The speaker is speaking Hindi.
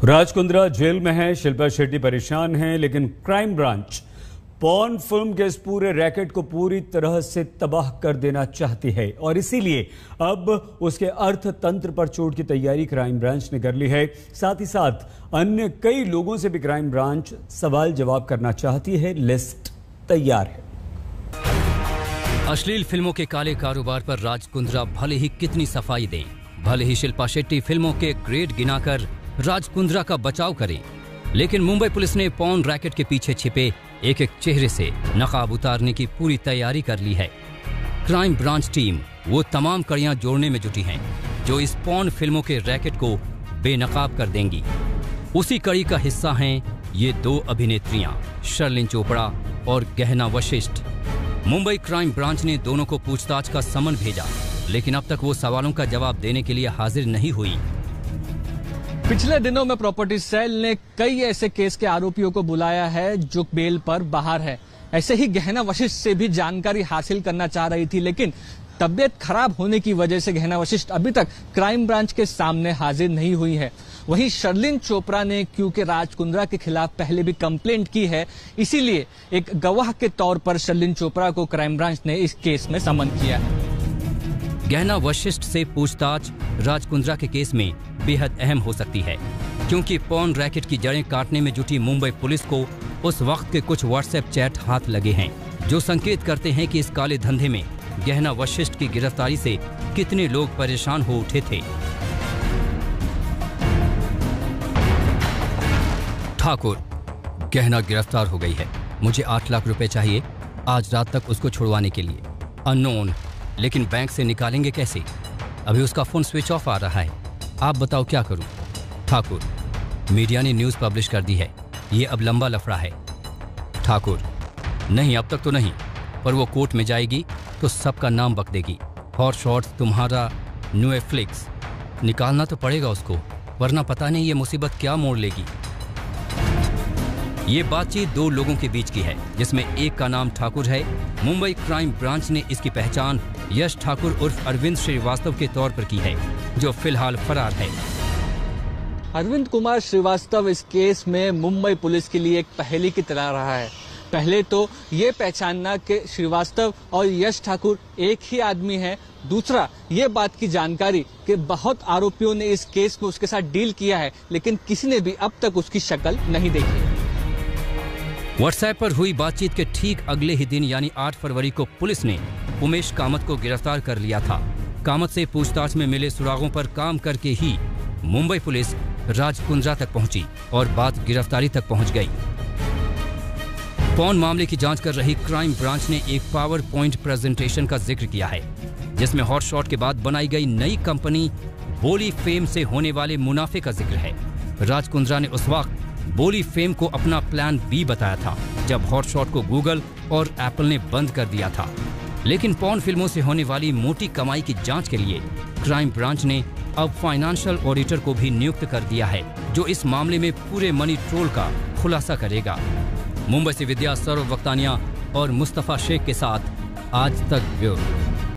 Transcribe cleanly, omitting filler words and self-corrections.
राज कुंद्रा जेल में है, शिल्पा शेट्टी परेशान हैं, लेकिन क्राइम ब्रांच पॉर्न फिल्म के इस पूरे रैकेट को पूरी तरह से तबाह कर देना चाहती है और इसीलिए अब उसके अर्थतंत्र पर चोट की तैयारी क्राइम ब्रांच ने कर ली है। साथ ही साथ अन्य कई लोगों से भी क्राइम ब्रांच सवाल जवाब करना चाहती है। लिस्ट तैयार है। अश्लील फिल्मों के काले कारोबार पर राज कुंद्रा भले ही कितनी सफाई दें, भले ही शिल्पा शेट्टी फिल्मों के ग्रेड गिनाकर राज कुंद्रा का बचाव करें, लेकिन मुंबई पुलिस ने पॉर्न रैकेट के पीछे छिपे एक एक चेहरे से नकाब उतारने की पूरी तैयारी कर ली है। क्राइम ब्रांच टीम वो तमाम कड़ियां जोड़ने में जुटी हैं जो इस पॉर्न फिल्मों के रैकेट को बेनकाब कर देंगी। उसी कड़ी का हिस्सा हैं ये दो अभिनेत्रियां शर्लिन चोपड़ा और गहना वशिष्ठ। मुंबई क्राइम ब्रांच ने दोनों को पूछताछ का समन भेजा, लेकिन अब तक वो सवालों का जवाब देने के लिए हाजिर नहीं हुई। पिछले दिनों में प्रॉपर्टी सेल ने कई ऐसे केस के आरोपियों को बुलाया है जो बेल पर बाहर है। ऐसे ही गहना वशिष्ठ से भी जानकारी हासिल करना चाह रही थी, लेकिन तबियत खराब होने की वजह से गहना वशिष्ठ अभी तक क्राइम ब्रांच के सामने हाजिर नहीं हुई है। वहीं शर्लिन चोपड़ा ने क्योंकि राज कुंद्रा के खिलाफ पहले भी कंप्लेंट की है, इसीलिए एक गवाह के तौर पर शर्लिन चोपड़ा को क्राइम ब्रांच ने इस केस में समन किया है। गहना वशिष्ठ से पूछताछ राज कुंद्रा के केस में बेहद अहम हो सकती है, क्योंकि पॉर्न रैकेट की जड़ें काटने में जुटी मुंबई पुलिस को उस वक्त के कुछ व्हाट्सएप चैट हाथ लगे हैं जो संकेत करते हैं कि इस काले धंधे में गहना वशिष्ठ की गिरफ्तारी से कितने लोग परेशान हो उठे थे। ठाकुर, गहना गिरफ्तार हो गई है। मुझे 8 लाख रुपए चाहिए आज रात तक उसको छुड़वाने के लिए। अननोन, लेकिन बैंक से निकालेंगे कैसे? अभी उसका फोन स्विच ऑफ आ रहा है। आप बताओ क्या करूं? ठाकुर, मीडिया ने न्यूज़ पब्लिश कर दी है, ये अब लंबा लफड़ा है। ठाकुर, नहीं अब तक तो नहीं, पर वो कोर्ट में जाएगी तो सबका नाम बक देगी। हॉट शॉट्स तुम्हारा न्यूएफ्लिक्स, निकालना तो पड़ेगा उसको, वरना पता नहीं ये मुसीबत क्या मोड़ लेगी। ये बातचीत दो लोगों के बीच की है, जिसमें एक का नाम ठाकुर है। मुंबई क्राइम ब्रांच ने इसकी पहचान यश ठाकुर उर्फ अरविंद श्रीवास्तव के तौर पर की है, जो फिलहाल फरार है। अरविंद कुमार श्रीवास्तव इस केस में मुंबई पुलिस के लिए एक पहेली की तरह रहा है। पहले तो ये पहचानना कि श्रीवास्तव और यश ठाकुर एक ही आदमी है, दूसरा ये बात की जानकारी कि बहुत आरोपियों ने इस केस में उसके साथ डील किया है, लेकिन किसी ने भी अब तक उसकी शक्ल नहीं देखी। व्हाट्सएप पर हुई बातचीत के ठीक अगले ही दिन यानी 8 फरवरी को पुलिस ने उमेश कामत को गिरफ्तार कर लिया था। कामत से पूछताछ में मिले सुरागों पर काम करके ही मुंबई पुलिस राज कुंद्रा तक पहुंची और बात गिरफ्तारी तक पहुंच गई। पॉर्न मामले की जांच कर रही क्राइम ब्रांच ने एक पावर पॉइंट प्रेजेंटेशन का जिक्र किया है, जिसमें हॉट शॉट के बाद बनाई गई नई कंपनी बोली फेम से होने वाले मुनाफे का जिक्र है। राज कुंद्रा ने उस वक्त बोली फेम को अपना प्लान बी बताया था, जब हॉट शॉट को गूगल और एप्पल ने बंद कर दिया था। लेकिन पॉर्न फिल्मों से होने वाली मोटी कमाई की जांच के लिए क्राइम ब्रांच ने अब फाइनेंशियल ऑडिटर को भी नियुक्त कर दिया है, जो इस मामले में पूरे मनी ट्रोल का खुलासा करेगा। मुंबई से विद्या, सौरव वक्तानिया और मुस्तफा शेख के साथ आज तक ब्यूरो।